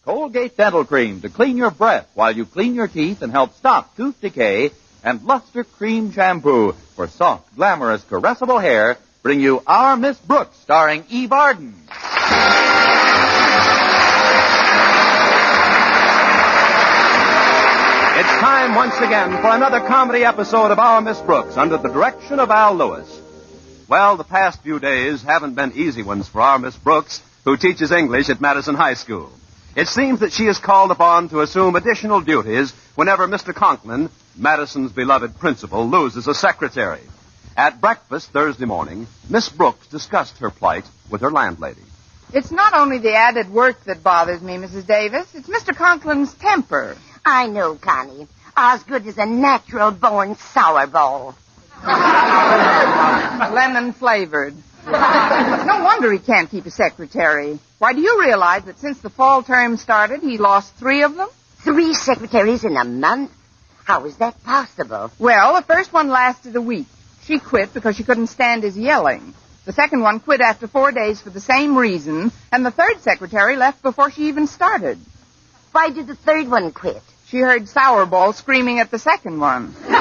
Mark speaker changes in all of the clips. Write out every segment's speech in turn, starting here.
Speaker 1: Colgate Dental Cream to clean your breath while you clean your teeth and help stop tooth decay. And Luster Cream Shampoo for soft, glamorous, caressable hair bring you Our Miss Brooks, starring Eve Arden. It's time once again for another comedy episode of Our Miss Brooks under the direction of Al Lewis. Well, the past few days haven't been easy ones for our Miss Brooks, who teaches English at Madison High School. It seems that she is called upon to assume additional duties whenever Mr. Conklin, Madison's beloved principal, loses a secretary. At breakfast Thursday morning, Miss Brooks discussed her plight with her landlady.
Speaker 2: It's not only the added work that bothers me, Mrs. Davis. It's Mr. Conklin's temper.
Speaker 3: I know, Connie. Osgood is a natural-born sourball.
Speaker 2: Lemon-flavored. No wonder he can't keep a secretary. Why, do you realize that since the fall term started, he lost 3 of them?
Speaker 3: 3 secretaries in a month? How is that possible?
Speaker 2: Well, the first one lasted a week. She quit because she couldn't stand his yelling. The second one quit after 4 days for the same reason, and the third secretary left before she even started.
Speaker 3: Why did the third one quit?
Speaker 2: She heard Sourball screaming at the second one. He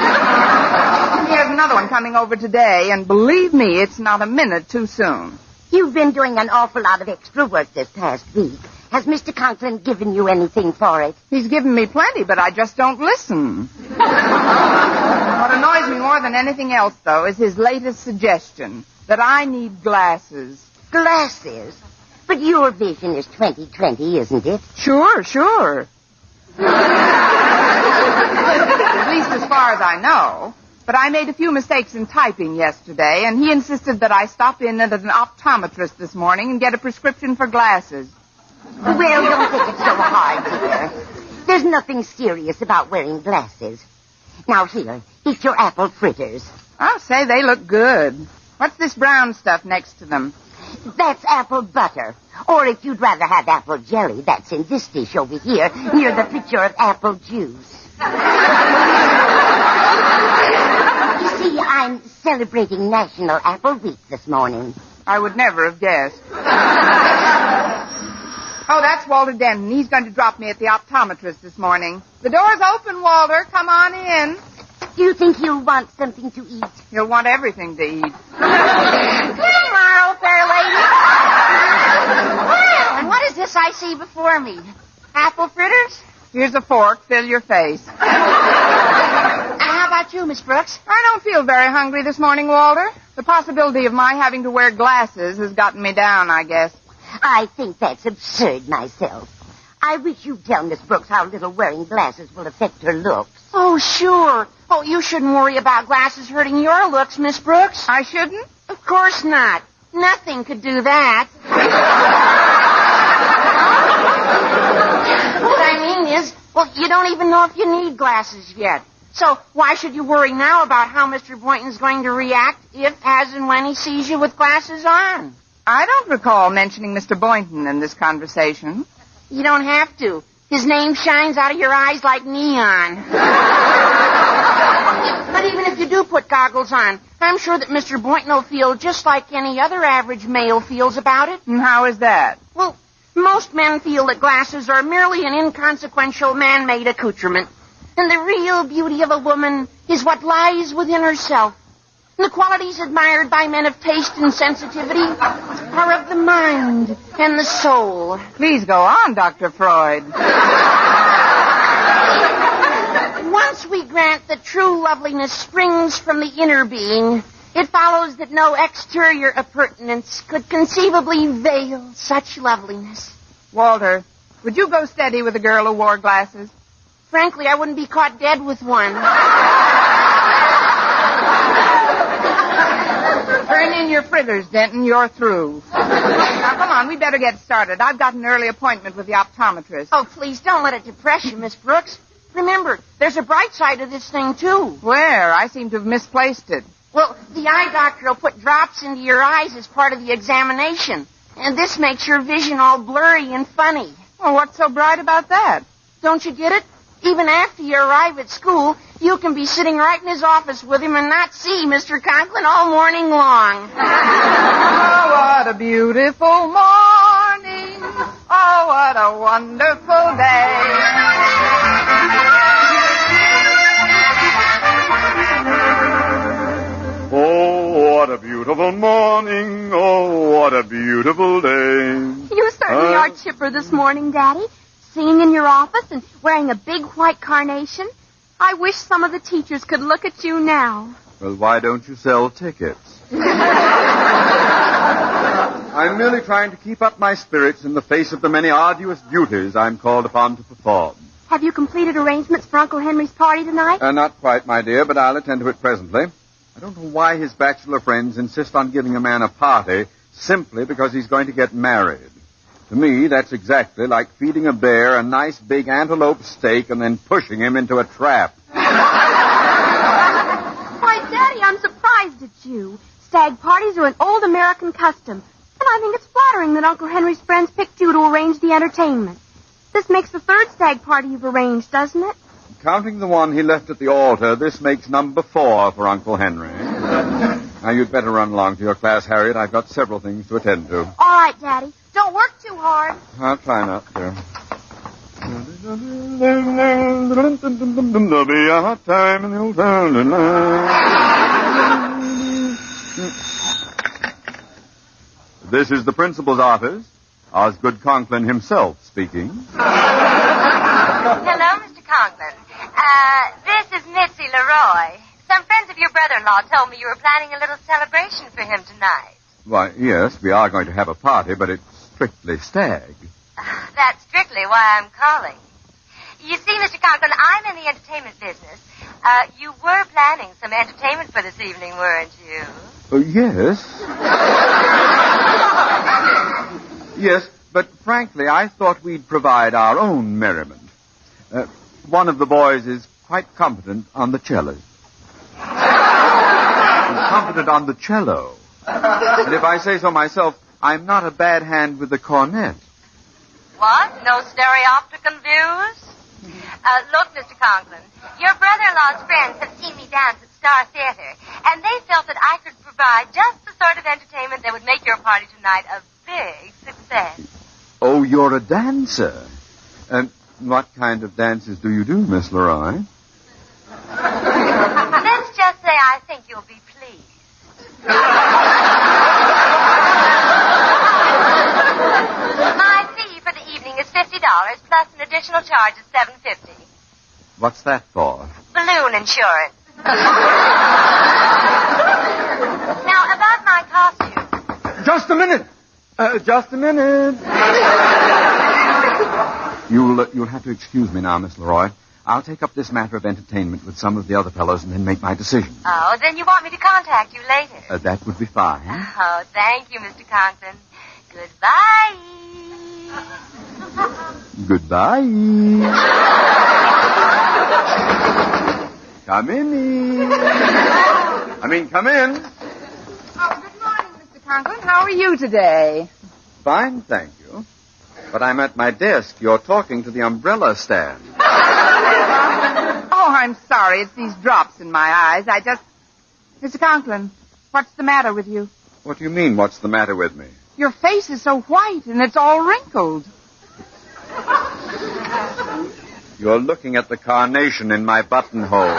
Speaker 2: has another one coming over today, and believe me, it's not a minute too soon.
Speaker 3: You've been doing an awful lot of extra work this past week. Has Mr. Conklin given you anything for it?
Speaker 2: He's given me plenty, but I just don't listen. What annoys me more than anything else, though, is his latest suggestion, that I need glasses.
Speaker 3: Glasses? But your vision is 20/20, isn't it?
Speaker 2: Sure. At least as far as I know. But I made a few mistakes in typing yesterday, and he insisted that I stop in at an optometrist this morning and get a prescription for glasses.
Speaker 3: Well, don't take it so hard, dear. There's nothing serious about wearing glasses. Now, here, eat your apple fritters.
Speaker 2: I'll say they look good. What's this brown stuff next to them?
Speaker 3: That's apple butter. Or if you'd rather have apple jelly, that's in this dish over here, near the picture of apple juice. You see, I'm celebrating National Apple Week this morning.
Speaker 2: I would never have guessed. Oh, that's Walter Denton. He's going to drop me at the optometrist this morning. The door's open, Walter. Come on in.
Speaker 3: Do you think you'll want something to eat?
Speaker 2: You'll want everything to eat.
Speaker 4: Tomorrow, fair lady. Well, and what is this I see before me? Apple fritters?
Speaker 2: Here's a fork. Fill your face.
Speaker 4: How about you, Miss Brooks?
Speaker 2: I don't feel very hungry this morning, Walter. The possibility of my having to wear glasses has gotten me down, I guess.
Speaker 3: I think that's absurd myself. I wish you'd tell Miss Brooks how little wearing glasses will affect her looks.
Speaker 4: Oh, sure. Oh, you shouldn't worry about glasses hurting your looks, Miss Brooks.
Speaker 2: I shouldn't?
Speaker 4: Of course not. Nothing could do that. What I mean is, well, you don't even know if you need glasses yet. So why should you worry now about how Mr. Boynton's going to react if, as and when he sees you with glasses on?
Speaker 2: I don't recall mentioning Mr. Boynton in this conversation.
Speaker 4: You don't have to. His name shines out of your eyes like neon. But even if you do put goggles on, I'm sure that Mr. Boynton will feel just like any other average male feels about it.
Speaker 2: And how is that?
Speaker 4: Well, most men feel that glasses are merely an inconsequential man-made accoutrement. And the real beauty of a woman is what lies within herself. And the qualities admired by men of taste and sensitivity are of the mind and the soul.
Speaker 2: Please go on, Dr. Freud.
Speaker 4: Once we grant that true loveliness springs from the inner being, it follows that no exterior appurtenance could conceivably veil such loveliness.
Speaker 2: Walter, would you go steady with a girl who wore glasses?
Speaker 4: Frankly, I wouldn't be caught dead with one.
Speaker 2: Turn in your fritters, Denton. You're through. Now, come on. We better get started. I've got an early appointment with the optometrist.
Speaker 4: Oh, please don't let it depress you, Miss Brooks. Remember, there's a bright side to this thing, too.
Speaker 2: Where? I seem to have misplaced it.
Speaker 4: Well, the eye doctor will put drops into your eyes as part of the examination. And this makes your vision all blurry and funny.
Speaker 2: Well, what's so bright about that?
Speaker 4: Don't you get it? Even after you arrive at school, you can be sitting right in his office with him and not see Mr. Conklin all morning long.
Speaker 2: Oh, what a beautiful morning. Oh, what a wonderful day.
Speaker 5: Oh, what a beautiful morning. Oh, what a beautiful day.
Speaker 6: You certainly are chipper this morning, Daddy. Singing in your office and wearing a big white carnation. I wish some of the teachers could look at you now.
Speaker 5: Well, why don't you sell tickets? I'm merely trying to keep up my spirits in the face of the many arduous duties I'm called upon to perform.
Speaker 6: Have you completed arrangements for Uncle Henry's party tonight?
Speaker 5: Not quite, my dear, but I'll attend to it presently. I don't know why his bachelor friends insist on giving a man a party simply because he's going to get married. To me, that's exactly like feeding a bear a nice big antelope steak and then pushing him into a trap.
Speaker 6: Why, Daddy, I'm surprised at you. Stag parties are an old American custom, and I think it's flattering that Uncle Henry's friends picked you to arrange the entertainment. This makes the third stag party you've arranged, doesn't it?
Speaker 5: Counting the one he left at the altar, this makes number 4 for Uncle Henry. Now, you'd better run along to your class, Harriet. I've got several things to attend to.
Speaker 6: All right, Daddy. Don't work too hard.
Speaker 5: I'll try not to. There'll be a hot time in the old town tonight. This is the principal's office. Osgood Conklin himself speaking.
Speaker 7: Hello, Mr. Conklin. This is Mitzi Leroy. Some friends of your brother-in-law told me you were planning a little celebration for him tonight.
Speaker 5: Why, yes, we are going to have a party, but it's strictly stag.
Speaker 7: That's strictly why I'm calling. You see, Mr. Conklin, I'm in the entertainment business. You were planning some entertainment for this evening, weren't you?
Speaker 5: Yes. Yes, but frankly, I thought we'd provide our own merriment. One of the boys is quite competent on the cello. Competent on the cello. And if I say so myself, I'm not a bad hand with the cornet.
Speaker 7: What? No stereopticon views? Look, Mr. Conklin, your brother-in-law's friends have seen me dance at Star Theater, and they felt that I could provide just the sort of entertainment that would make your party tonight a big success.
Speaker 5: Oh, you're a dancer. And what kind of dances do you do, Miss Leroy?
Speaker 7: Let's just say I think you'll be pleased. My fee for the evening is $50 plus an additional charge of $7.50.
Speaker 5: What's that for?
Speaker 7: Balloon insurance. Now, about my costume.
Speaker 5: Just a minute. Just a minute. You'll have to excuse me now, Miss Leroy. I'll take up this matter of entertainment with some of the other fellows and then make my decision.
Speaker 7: Oh, then you want me to contact you later?
Speaker 5: That would be fine.
Speaker 7: Oh, thank you, Mr. Conklin. Goodbye.
Speaker 5: Goodbye. Come in. Come in.
Speaker 2: Oh, good morning, Mr. Conklin. How are you today?
Speaker 5: Fine, thank you. But I'm at my desk. You're talking to the umbrella stand.
Speaker 2: Oh, I'm sorry. It's these drops in my eyes. Mr. Conklin, what's the matter with you?
Speaker 5: What do you mean, what's the matter with me?
Speaker 2: Your face is so white, and it's all wrinkled.
Speaker 5: You're looking at the carnation in my buttonhole.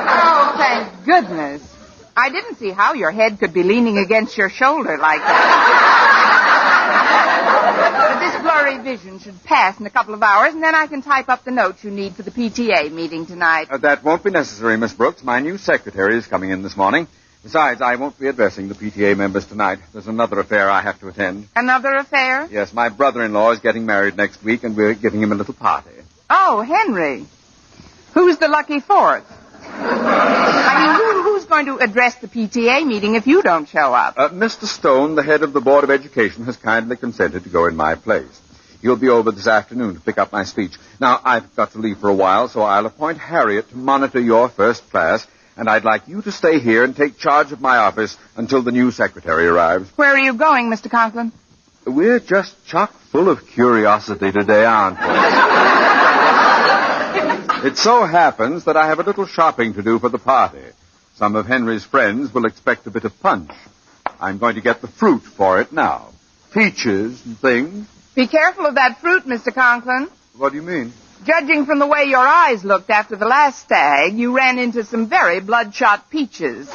Speaker 2: Oh, thank goodness. I didn't see how your head could be leaning against your shoulder like that. But this blurry vision should pass in a couple of hours, and then I can type up the notes you need for the PTA meeting tonight.
Speaker 5: That won't be necessary, Miss Brooks. My new secretary is coming in this morning. Besides, I won't be addressing the PTA members tonight. There's another affair I have to attend.
Speaker 2: Another affair?
Speaker 5: Yes, my brother-in-law is getting married next week, and we're giving him a little party.
Speaker 2: Oh, Henry. Who's the lucky fourth? Who's going to address the PTA meeting if you don't show up?
Speaker 5: Mr. Stone, the head of the Board of Education, has kindly consented to go in my place. He'll be over this afternoon to pick up my speech. Now, I've got to leave for a while, so I'll appoint Harriet to monitor your first class, and I'd like you to stay here and take charge of my office until the new secretary arrives.
Speaker 2: Where are you going, Mr. Conklin?
Speaker 5: We're just chock full of curiosity today, aren't we? It so happens that I have a little shopping to do for the party. Some of Henry's friends will expect a bit of punch. I'm going to get the fruit for it now. peaches and things.
Speaker 2: Be careful of that fruit, Mr. Conklin.
Speaker 5: What do you mean?
Speaker 2: Judging from the way your eyes looked after the last stag, you ran into some very bloodshot peaches.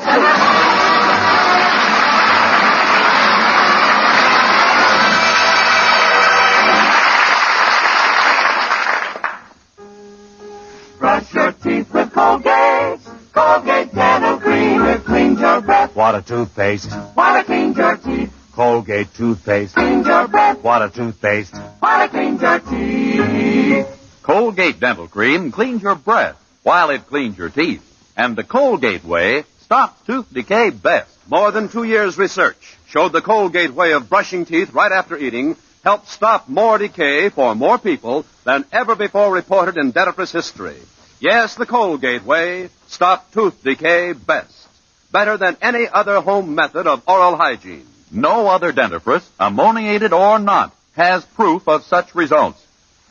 Speaker 8: Brush your teeth with Colgate. Colgate Dental Cream. It cleans your breath.
Speaker 9: Water toothpaste.
Speaker 8: Water cleans your teeth.
Speaker 9: Colgate toothpaste.
Speaker 8: Cleans your breath.
Speaker 9: Water toothpaste.
Speaker 8: Water cleans your teeth.
Speaker 10: Colgate Dental Cream cleans your breath while it cleans your teeth. And the Colgate way stops tooth decay best.
Speaker 1: More than 2 years' research showed the Colgate way of brushing teeth right after eating helped stop more decay for more people than ever before reported in dentifrice history. Yes, the Colgate way stopped tooth decay best. Better than any other home method of oral hygiene.
Speaker 10: No other dentifrice, ammoniated or not, has proof of such results.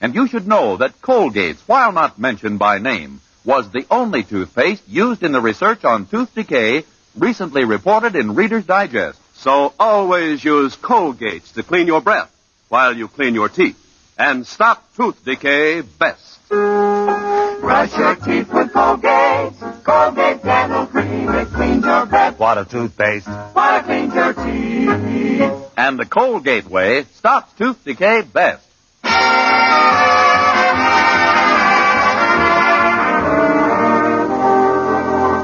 Speaker 10: And you should know that Colgate's, while not mentioned by name, was the only toothpaste used in the research on tooth decay recently reported in Reader's Digest.
Speaker 1: So always use Colgate's to clean your breath while you clean your teeth. And stop tooth decay best.
Speaker 8: Brush your teeth with Colgate. Colgate Dental Cream. It cleans your breath.
Speaker 9: Water toothpaste.
Speaker 8: Water cleans your teeth.
Speaker 10: And the Colgate way stops tooth decay best.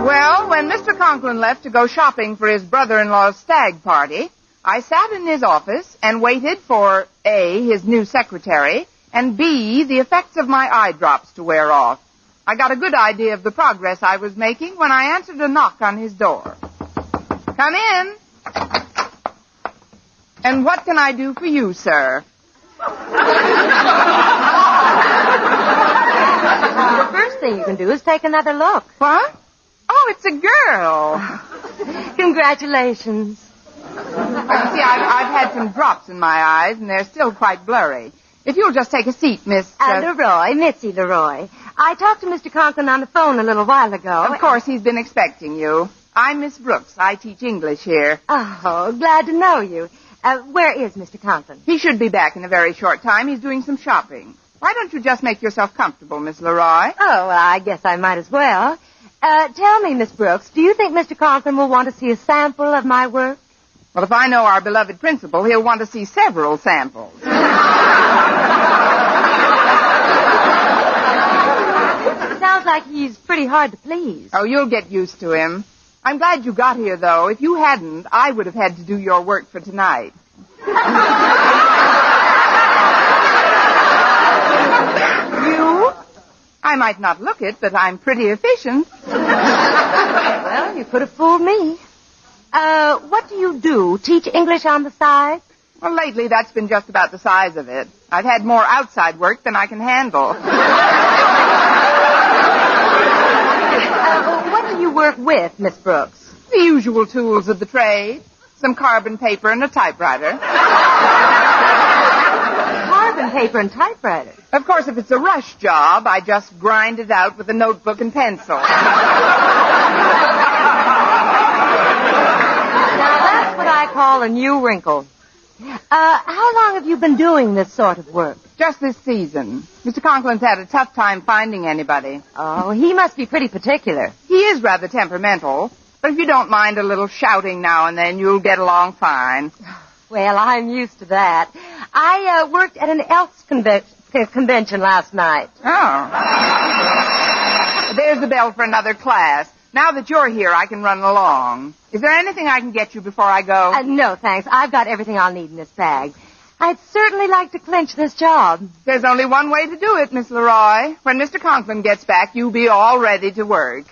Speaker 2: Well, when Mr. Conklin left to go shopping for his brother-in-law's stag party, I sat in his office and waited for A, his new secretary, and B, the effects of my eye drops to wear off. I got a good idea of the progress I was making when I answered a knock on his door. Come in. And what can I do for you, sir?
Speaker 3: The first thing you can do is take another look.
Speaker 2: What? Oh, it's a girl.
Speaker 3: Congratulations.
Speaker 2: But you see, I've had some drops in my eyes, and they're still quite blurry. If you'll just take a seat, Miss...
Speaker 3: Leroy, Mitzi Leroy. I talked to Mr. Conklin on the phone a little while ago.
Speaker 2: Of course, he's been expecting you. I'm Miss Brooks. I teach English here.
Speaker 3: Oh, glad to know you. Where is Mr. Conklin?
Speaker 2: He should be back in a very short time. He's doing some shopping. Why don't you just make yourself comfortable, Miss Leroy?
Speaker 3: Oh, well, I guess I might as well. Tell me, Miss Brooks, do you think Mr. Conklin will want to see a sample of my work?
Speaker 2: Well, if I know our beloved principal, he'll want to see several samples.
Speaker 3: Sounds like he's pretty hard to please.
Speaker 2: Oh, you'll get used to him. I'm glad you got here, though. If you hadn't, I would have had to do your work for tonight. You? I might not look it, but I'm pretty efficient.
Speaker 3: Well, you could have fooled me. What do you do? Teach English on the side?
Speaker 2: Well, lately, that's been just about the size of it. I've had more outside work than I can handle.
Speaker 3: What do you work with, Miss Brooks?
Speaker 2: The usual tools of the trade. Some carbon paper and a typewriter.
Speaker 3: Carbon paper and typewriter?
Speaker 2: Of course, if it's a rush job, I just grind it out with a notebook and pencil.
Speaker 3: Now, that's what I call a new wrinkle. How long have you been doing this sort of work?
Speaker 2: Just this season. Mr. Conklin's had a tough time finding anybody.
Speaker 3: Oh, he must be pretty particular.
Speaker 2: He is rather temperamental, but if you don't mind a little shouting now and then, you'll get along fine.
Speaker 3: Well, I'm used to that. I worked at an Elks convention last night.
Speaker 2: Oh. There's the bell for another class. Now that you're here, I can run along. Is there anything I can get you before I go?
Speaker 3: No, thanks. I've got everything I'll need in this bag. I'd certainly like to clinch this job.
Speaker 2: There's only one way to do it, Miss Leroy. When Mr. Conklin gets back, you'll be all ready to work.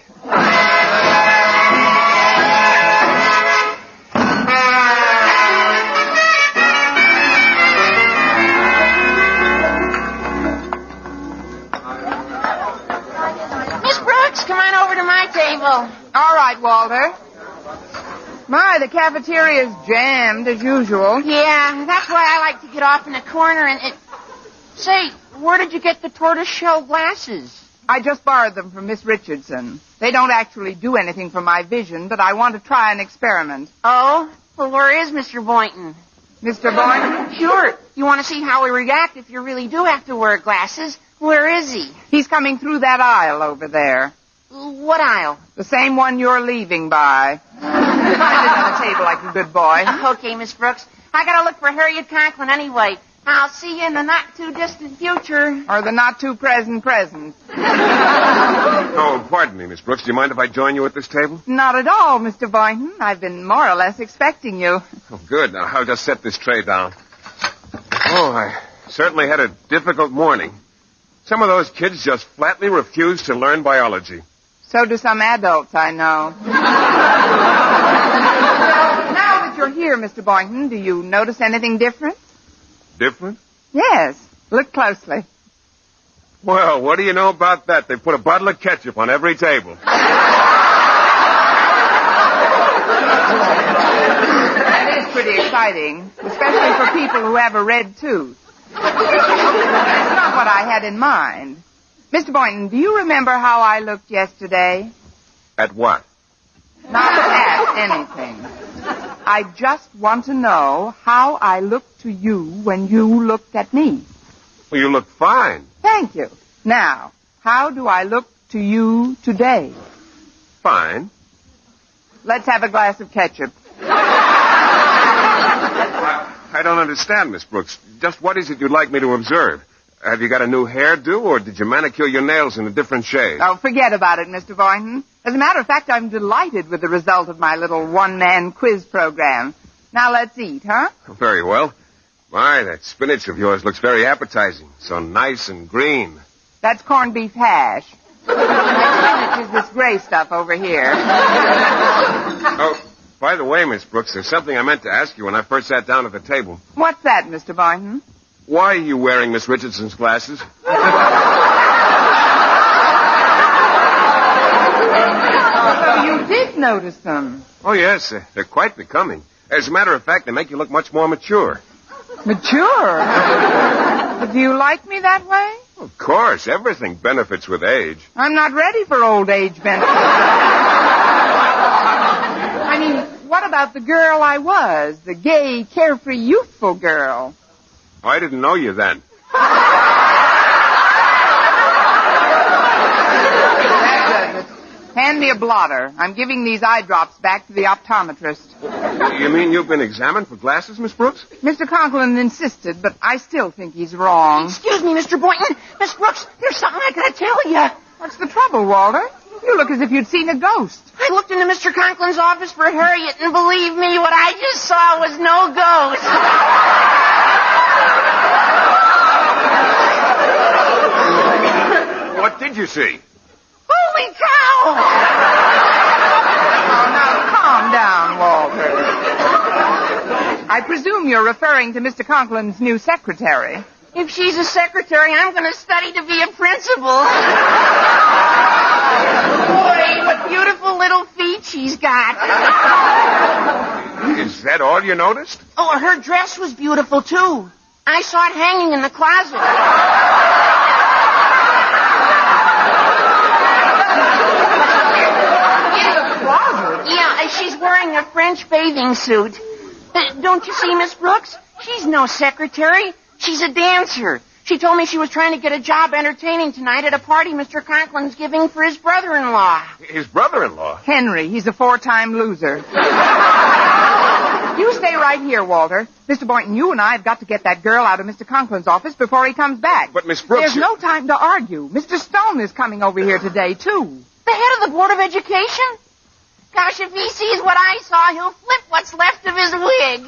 Speaker 4: Miss Brooks, come on over to my table.
Speaker 2: All right, Walter. My, the cafeteria's jammed as usual.
Speaker 4: Yeah, that's why I like to get off in a corner and... Say, where did you get the tortoiseshell glasses?
Speaker 2: I just borrowed them from Miss Richardson. They don't actually do anything for my vision, but I want to try an experiment.
Speaker 4: Oh? Well, where is Mr. Boynton?
Speaker 2: Mr. Boynton?
Speaker 4: Sure. You want to see how he react if you really do have to wear glasses? Where is he?
Speaker 2: He's coming through that aisle over there.
Speaker 4: What aisle?
Speaker 2: The same one you're leaving by. Find it on the table like a good boy.
Speaker 4: Okay, Miss Brooks. I gotta look for Harriet Conklin anyway. I'll see you in the not-too-distant future.
Speaker 2: Or the not-too-present present.
Speaker 11: Oh, pardon me, Miss Brooks. Do you mind if I join you at this table?
Speaker 2: Not at all, Mr. Boynton. I've been more or less expecting you.
Speaker 11: Oh, good. Now, I'll just set this tray down. Oh, I certainly had a difficult morning. Some of those kids just flatly refuse to learn biology.
Speaker 2: So do some adults, I know. Well, now that you're here, Mr. Boynton, do you notice anything different?
Speaker 11: Different?
Speaker 2: Yes. Look closely.
Speaker 11: Well, what do you know about that? They put a bottle of ketchup on every table.
Speaker 2: That is pretty exciting, especially for people who have a red tooth. That's not what I had in mind. Mr. Boynton, do you remember how I looked yesterday?
Speaker 11: At what?
Speaker 2: Not at anything. I just want to know how I looked to you when you looked at me.
Speaker 11: Well, you look fine.
Speaker 2: Thank you. Now, how do I look to you today?
Speaker 11: Fine.
Speaker 2: Let's have a glass of ketchup.
Speaker 11: I don't understand, Miss Brooks. Just what is it you'd like me to observe? Have you got a new hairdo, or did you manicure your nails in a different shade?
Speaker 2: Oh, forget about it, Mr. Boynton. As a matter of fact, I'm delighted with the result of my little one-man quiz program. Now let's eat, huh?
Speaker 11: Very well. My, that spinach of yours looks very appetizing. So nice and green.
Speaker 2: That's corned beef hash. Spinach is this gray stuff over here.
Speaker 11: Oh, by the way, Miss Brooks, there's something I meant to ask you when I first sat down at the table.
Speaker 2: What's that, Mr. Boynton?
Speaker 11: Why are you wearing Miss Richardson's glasses?
Speaker 2: So you did notice them.
Speaker 11: Oh, yes, they're quite becoming. As a matter of fact, they make you look much more mature.
Speaker 2: Mature? But do you like me that way?
Speaker 11: Of course, everything benefits with age.
Speaker 2: I'm not ready for old age benefits. I mean, what about the girl I was? The gay, carefree, youthful girl.
Speaker 11: Oh, I didn't know you then.
Speaker 2: That does it. Hand me a blotter. I'm giving these eye drops back to the optometrist.
Speaker 11: You mean you've been examined for glasses, Miss Brooks?
Speaker 2: Mr. Conklin insisted, but I still think he's wrong.
Speaker 4: Excuse me, Mr. Boynton. Miss Brooks, there's something I gotta tell you.
Speaker 2: What's the trouble, Walter? You look as if you'd seen a ghost.
Speaker 4: I looked into Mr. Conklin's office for Harriet, and believe me, what I just saw was no ghost.
Speaker 11: What did you see?
Speaker 4: Holy cow!
Speaker 2: Oh, now calm down, Walter. I presume you're referring to Mr. Conklin's new secretary.
Speaker 4: If she's a secretary, I'm going to study to be a principal. Boy, what beautiful little feet she's got.
Speaker 11: Is that all you noticed?
Speaker 4: Oh, her dress was beautiful, too. I saw it hanging in the closet. Yeah, she's wearing a French bathing suit. Don't you see, Miss Brooks? She's no secretary. She's a dancer. She told me she was trying to get a job entertaining tonight at a party Mr. Conklin's giving for his brother-in-law.
Speaker 11: His brother-in-law?
Speaker 2: Henry. He's a 4-time loser. You stay right here, Walter. Mr. Boynton, you and I have got to get that girl out of Mr. Conklin's office before he comes back.
Speaker 11: But, Miss Brooks...
Speaker 2: There's no time to argue. Mr. Stone is coming over here today, too.
Speaker 4: The head of the Board of Education? Gosh, if he sees what I saw, he'll flip what's left of his wig.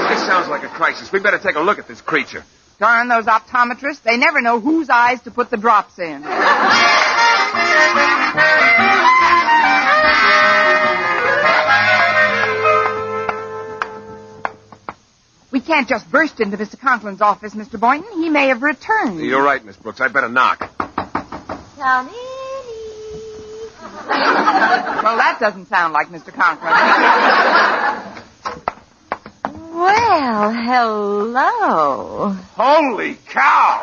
Speaker 11: This sounds like a crisis. We better take a look at this creature.
Speaker 2: Darn those optometrists. They never know whose eyes to put the drops in. We can't just burst into Mr. Conklin's office, Mr. Boynton. He may have returned.
Speaker 11: You're right, Miss Brooks. I'd better knock.
Speaker 7: Come in.
Speaker 2: Well, that doesn't sound like Mr. Conklin.
Speaker 7: Well, hello.
Speaker 11: Holy cow!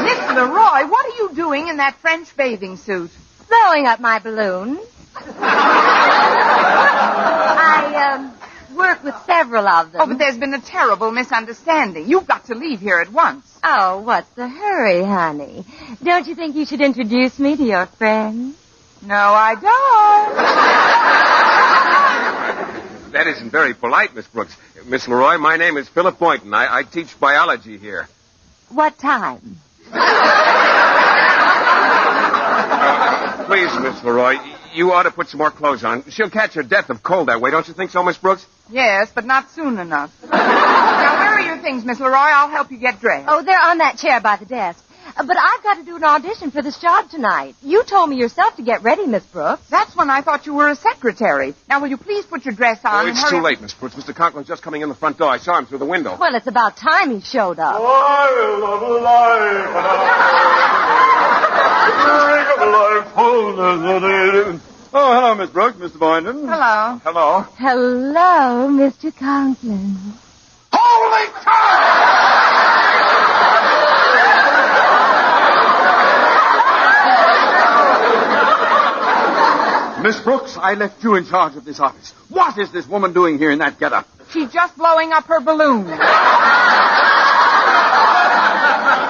Speaker 2: Miss Leroy, what are you doing in that French bathing suit?
Speaker 7: Blowing up my balloon.
Speaker 3: I work with several of them.
Speaker 2: Oh, but there's been a terrible misunderstanding. You've got to leave here at once.
Speaker 3: Oh, what's the hurry, honey? Don't you think you should introduce me to your friends?
Speaker 2: No, I don't.
Speaker 11: That isn't very polite, Miss Brooks. Miss Leroy, my name is Philip Boynton. I teach biology here.
Speaker 3: What time?
Speaker 11: Please, Miss Leroy, you ought to put some more clothes on. She'll catch her death of cold that way, don't you think so, Miss Brooks?
Speaker 2: Yes, but not soon enough. Now, where are your things, Miss Leroy? I'll help you get dressed.
Speaker 3: Oh, they're on that chair by the desk. But I've got to do an audition for this job tonight. You told me yourself to get ready, Miss Brooks.
Speaker 2: That's when I thought you were a secretary. Now, will you please put your dress on?
Speaker 11: Oh, it's too late, Miss Brooks. Mr. Conklin's just coming in the front door. I saw him through the window.
Speaker 3: Well, it's about time he showed up.
Speaker 8: I love life.
Speaker 5: Oh, hello, Miss Brooks, Mr. Boynton.
Speaker 2: Hello.
Speaker 5: Hello.
Speaker 3: Hello, Mr. Conklin.
Speaker 5: Holy cow! Miss Brooks, I left you in charge of this office. What is this woman doing here in that getup?
Speaker 2: She's just blowing up her balloon.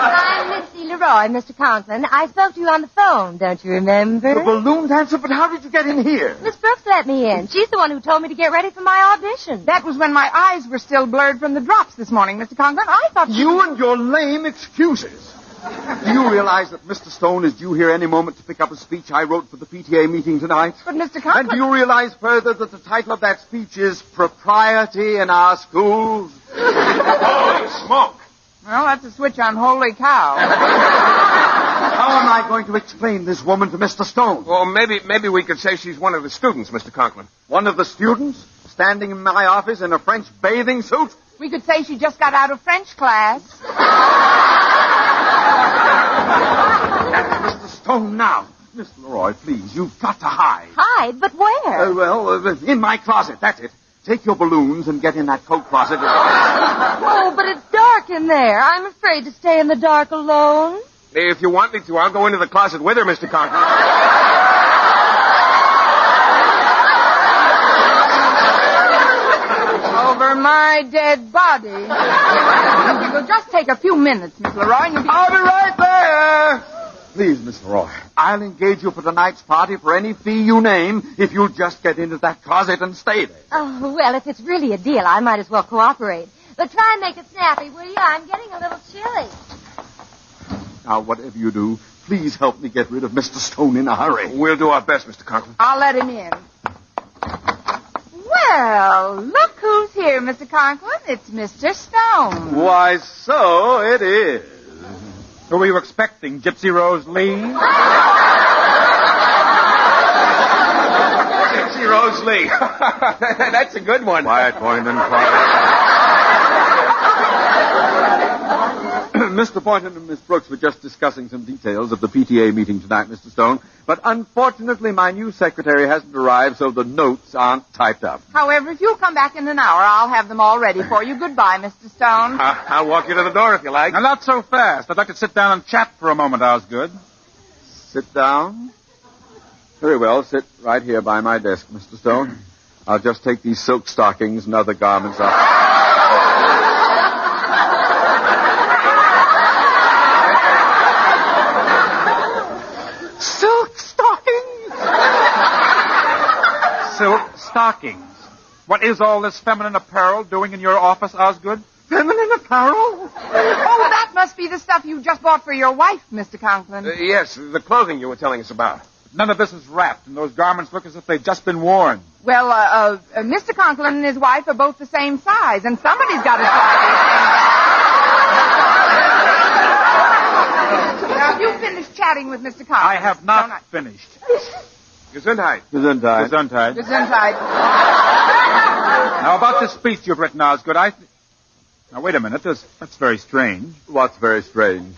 Speaker 3: I'm Missy Leroy, Mr. Conklin. I spoke to you on the phone, don't you remember?
Speaker 5: The balloon dancer? But how did you get in here?
Speaker 3: Miss Brooks let me in. She's the one who told me to get ready for my audition.
Speaker 2: That was when my eyes were still blurred from the drops this morning, Mr. Conklin. I thought
Speaker 5: You and your lame excuses. Do you realize that Mr. Stone is due here any moment to pick up a speech I wrote for the PTA meeting tonight?
Speaker 2: But, Mr. Conklin...
Speaker 5: And do you realize further that the title of that speech is Propriety in Our Schools?
Speaker 11: Holy smoke!
Speaker 2: Well, that's a switch on Holy Cow.
Speaker 5: How am I going to explain this woman to Mr. Stone?
Speaker 11: Well, maybe we could say she's one of the students, Mr. Conklin.
Speaker 5: One of the students standing in my office in a French bathing suit?
Speaker 2: We could say she just got out of French class.
Speaker 5: That's Mr. Stone now. Miss Leroy, please, you've got to hide.
Speaker 3: Hide? But where?
Speaker 5: In my closet, that's it. Take your balloons and get in that coat closet.
Speaker 3: Oh, but it's dark in there. I'm afraid to stay in the dark alone.
Speaker 11: If you want me to, I'll go into the closet with her, Mr. Conklin.
Speaker 2: Over my dead body. It will just take a few minutes, Miss Leroy, and you'll be...
Speaker 5: I'll be right there. Please, Miss Leroy, I'll engage you for tonight's party for any fee you name if you'll just get into that closet and stay there.
Speaker 3: Oh, well, if it's really a deal, I might as well cooperate. But try and make it snappy, will you? I'm getting a little chilly.
Speaker 5: Now, whatever you do, please help me get rid of Mr. Stone in a hurry.
Speaker 11: We'll do our best, Mr. Conklin.
Speaker 2: I'll let him in. Well, look who's here, Mr. Conklin. It's Mr. Stone.
Speaker 5: Why, so it is.
Speaker 9: Who were you expecting, Gypsy Rose Lee?
Speaker 11: Gypsy Rose Lee. That's a good one.
Speaker 5: Quiet, Boynton, quiet. Mr. Boynton and Miss Brooks were just discussing some details of the PTA meeting tonight, Mr. Stone. But unfortunately, my new secretary hasn't arrived, so the notes aren't typed up.
Speaker 2: However, if you'll come back in an hour, I'll have them all ready for you. Goodbye, Mr. Stone.
Speaker 11: I'll walk you to the door if you like.
Speaker 9: Now, not so fast. I'd like to sit down and chat for a moment, Osgood.
Speaker 5: Sit down. Very well, sit right here by my desk, Mr. Stone. I'll just take these silk stockings and other garments off.
Speaker 9: Silk stockings? Silk stockings. What is all this feminine apparel doing in your office, Osgood?
Speaker 5: Feminine apparel?
Speaker 2: Oh, that must be the stuff you just bought for your wife, Mr. Conklin.
Speaker 11: Yes, the clothing you were telling us about.
Speaker 9: None of this is wrapped, and those garments look as if they've just been worn.
Speaker 2: Well, Mr. Conklin and his wife are both the same size, and somebody's got to try this. Now, you finished chatting with Mr. Conklin.
Speaker 9: I have not finished.
Speaker 11: Gesundheit.
Speaker 5: Gesundheit.
Speaker 9: Gesundheit.
Speaker 2: Gesundheit.
Speaker 9: Now, about this speech you've written, Osgood, Now, wait a minute. That's very strange.
Speaker 5: What's very strange?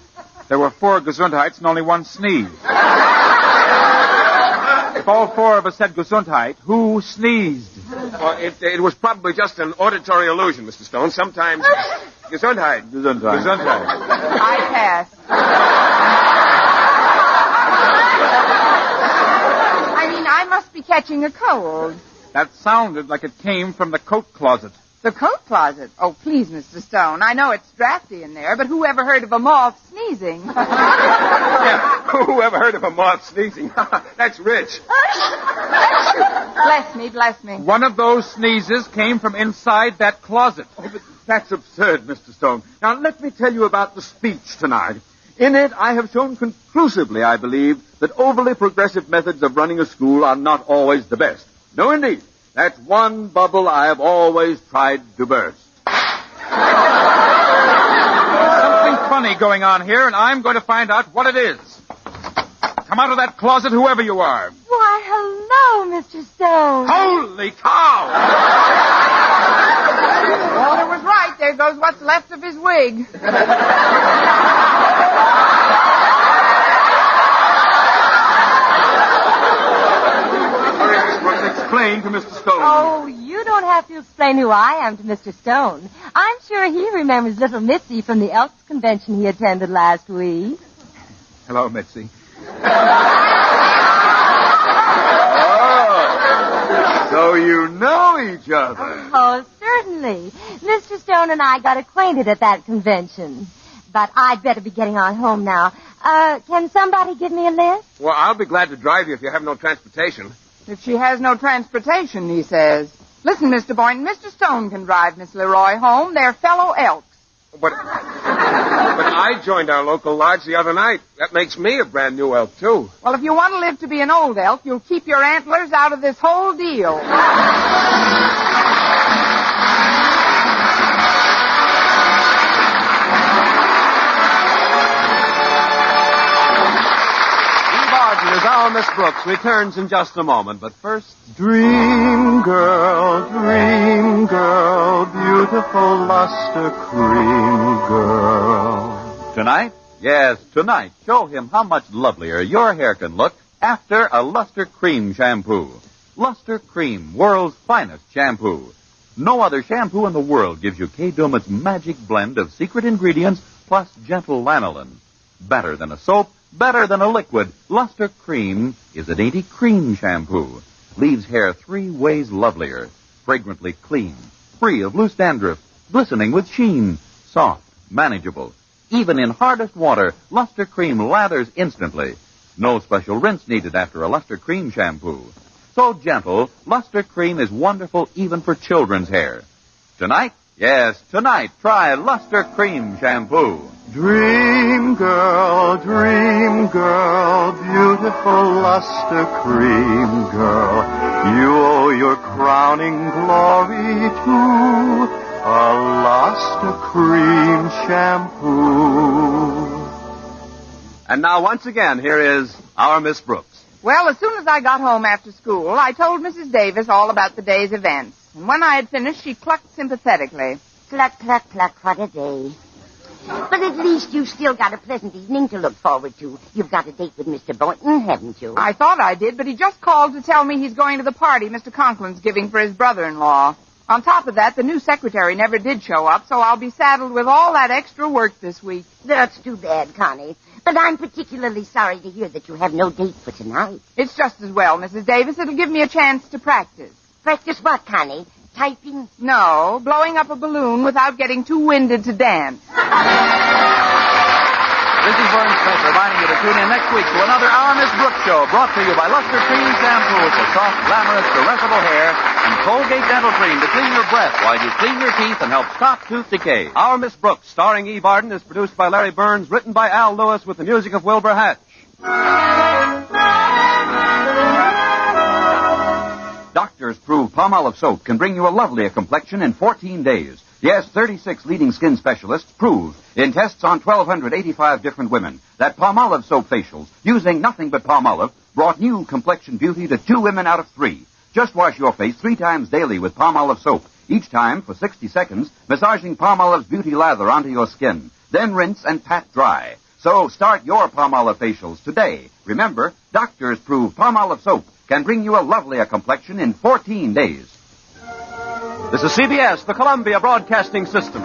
Speaker 9: There were 4 Gesundheits and only 1 sneeze. If all 4 of us said Gesundheit, who sneezed?
Speaker 11: Well, it was probably just an auditory illusion, Mr. Stone. Sometimes... Gesundheit.
Speaker 5: Gesundheit.
Speaker 9: Gesundheit.
Speaker 2: I pass. I must be catching a cold.
Speaker 9: That sounded like it came from the coat closet.
Speaker 2: The coat closet? Oh, please, Mr. Stone. I know it's drafty in there, but who ever heard of a moth sneezing?
Speaker 11: Yeah, who ever heard of a moth sneezing? That's rich.
Speaker 2: Bless me, bless me.
Speaker 9: One of those sneezes came from inside that closet.
Speaker 5: Oh, but that's absurd, Mr. Stone. Now, let me tell you about the speech tonight. In it, I have shown conclusively, I believe, that overly progressive methods of running a school are not always the best. No, indeed. That's one bubble I have always tried to burst.
Speaker 9: Something funny going on here, and I'm going to find out what it is. Come out of that closet, whoever you are.
Speaker 6: Why, hello, Mr. Stone.
Speaker 9: Holy cow!
Speaker 2: Walter was right. There goes what's left of his wig.
Speaker 5: Explain to Mr. Stone.
Speaker 6: Oh, you don't have to explain who I am to Mr. Stone. I'm sure he remembers little Mitzi from the Elks convention he attended last week.
Speaker 5: Hello, Mitzi. So you know each other.
Speaker 6: Oh, certainly. Mr. Stone and I got acquainted at that convention. But I'd better be getting on home now. Can somebody give me a lift?
Speaker 11: Well, I'll be glad to drive you if you have no transportation.
Speaker 2: If she has no transportation, he says. Listen, Mr. Boynton, Mr. Stone can drive Miss Leroy home. They're fellow Elks.
Speaker 11: But I joined our local lodge the other night. That makes me a brand new elk, too.
Speaker 2: Well, if you want to live to be an old elk, you'll keep your antlers out of this whole deal.
Speaker 1: As our Miss Brooks returns in just a moment, but first... Dream girl, beautiful luster cream girl.
Speaker 10: Tonight? Yes, tonight. Show him how much lovelier your hair can look after a Luster Cream shampoo. Luster Cream, world's finest shampoo. No other shampoo in the world gives you Kay Daumit's magic blend of secret ingredients plus gentle lanolin. Better than a soap, better than a liquid, Luster Cream is a dainty cream shampoo. Leaves hair 3 ways lovelier. Fragrantly clean, free of loose dandruff, glistening with sheen, soft, manageable. Even in hardest water, Luster Cream lathers instantly. No special rinse needed after a Luster Cream shampoo. So gentle, Luster Cream is wonderful even for children's hair. Tonight? Yes, tonight, try Luster Cream shampoo.
Speaker 1: Dream girl, beautiful luster cream girl. You owe your crowning glory to a luster cream shampoo. And now, once again, here is our Miss Brooks.
Speaker 2: Well, as soon as I got home after school, I told Mrs. Davis all about the day's events. And when I had finished, she clucked sympathetically.
Speaker 3: Cluck, cluck, cluck, what a day. But at least you've still got a pleasant evening to look forward to. You've got a date with Mr. Boynton, haven't you?
Speaker 2: I thought I did, but he just called to tell me he's going to the party Mr. Conklin's giving for his brother-in-law. On top of that, the new secretary never did show up, so I'll be saddled with all that extra work this week.
Speaker 3: That's too bad, Connie. But I'm particularly sorry to hear that you have no date for tonight.
Speaker 2: It's just as well, Mrs. Davis. It'll give me a chance to practice.
Speaker 3: Practice what, Connie? Typing?
Speaker 2: No, blowing up a balloon without getting too winded to dance.
Speaker 10: This is Vern Smith reminding you to tune in next week to another Our Miss Brooks show brought to you by Luster Cream Shampoo for soft, glamorous, caressable hair and Colgate Dental Cream to clean your breath while you clean your teeth and help stop tooth decay.
Speaker 1: Our Miss Brooks, starring Eve Arden, is produced by Larry Burns, written by Al Lewis with the music of Wilbur Hatch.
Speaker 12: Doctors prove Palmolive soap can bring you a lovelier complexion in 14 days. Yes, 36 leading skin specialists prove in tests on 1,285 different women that Palmolive soap facials, using nothing but Palmolive, brought new complexion beauty to 2 women out of 3. Just wash your face 3 times daily with Palmolive soap, each time for 60 seconds, massaging Palmolive's beauty lather onto your skin. Then rinse and pat dry. So start your Palmolive facials today. Remember, doctors prove Palmolive soap can bring you a lovelier complexion in 14 days.
Speaker 1: This is CBS, the Columbia Broadcasting System.